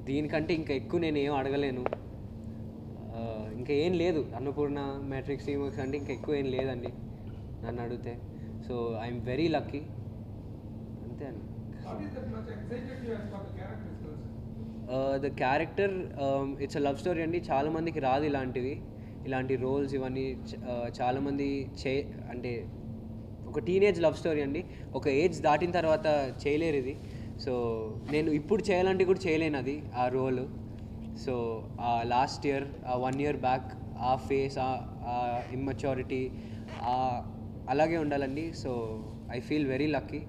దీనికంటే ఇంకా ఎక్కువ నేను ఏం అడగలేను. ఇంకా ఏం లేదు, అన్నపూర్ణ మ్యాట్రిక్స్ టీమర్స్ అంటే ఇంకా ఎక్కువ ఏం లేదండి నన్ను అడిగితే. సో ఐఎమ్ వెరీ లక్కీ, అంతే అండి. The character it's a love story అండి. చాలామందికి రాదు ఇలాంటి రోల్స్ ఇవన్నీ. చాలామంది అంటే ఒక టీనేజ్ లవ్ స్టోరీ అండి, ఒక ఏజ్ దాటిన తర్వాత చేయలేరు ఇది. సో నేను ఇప్పుడు చేయాలంటే కూడా చేయలేను అది, ఆ role. So last year 1 year back ఆ ఫేస్, ఆ ఇమ్మెచ్యూరిటీ అలాగే ఉండాలండి. So I feel very lucky.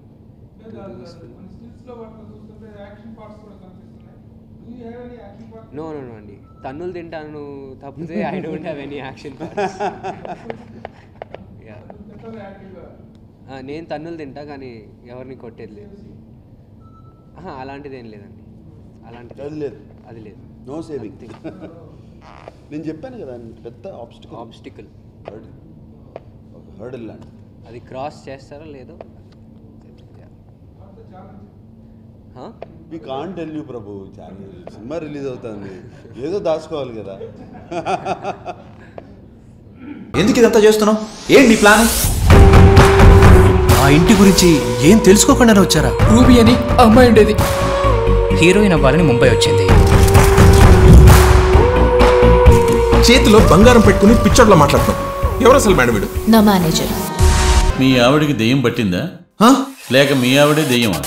No అండి, తన్నులు తింటాను తప్పితే I don't have any action parts. నేను తన్నులు తింటా కానీ ఎవరిని కొట్టేది లేదు. అలాంటిది ఏం లేదండి, అలాంటిది అది లేదు. No saving. నేను చెప్పాను కదా, పెద్ద ఆబ్స్టికల్ హర్డిల్ లాంటి, అది క్రాస్ చేస్తారో లేదో. We can't tell you Prabhu. Cinema release అవుతుంది, ఏదో దాచుకోవాలి కదా. ఎందుకు ఇదంతా చేస్తున్నావు? ఏంటి నీ ప్లాన్? ఆ ఇంటి గురించి ఏం తెలుసుకోకుండానే వచ్చారా? రూబీ అని అమ్మాయి ఉండేది, హీరోయిన్ అవ్వాలని ముంబై వచ్చింది. చేతిలో బంగారం పెట్టుకుని పిచ్చోడ్లో మాట్లాడుతాం. ఎవరు అసలు మేడం వీడు? నా మేనేజర్. మీ ఆవిడికి దెయ్యం పట్టిందా లేక మీ ఆవిడే దెయ్యమా?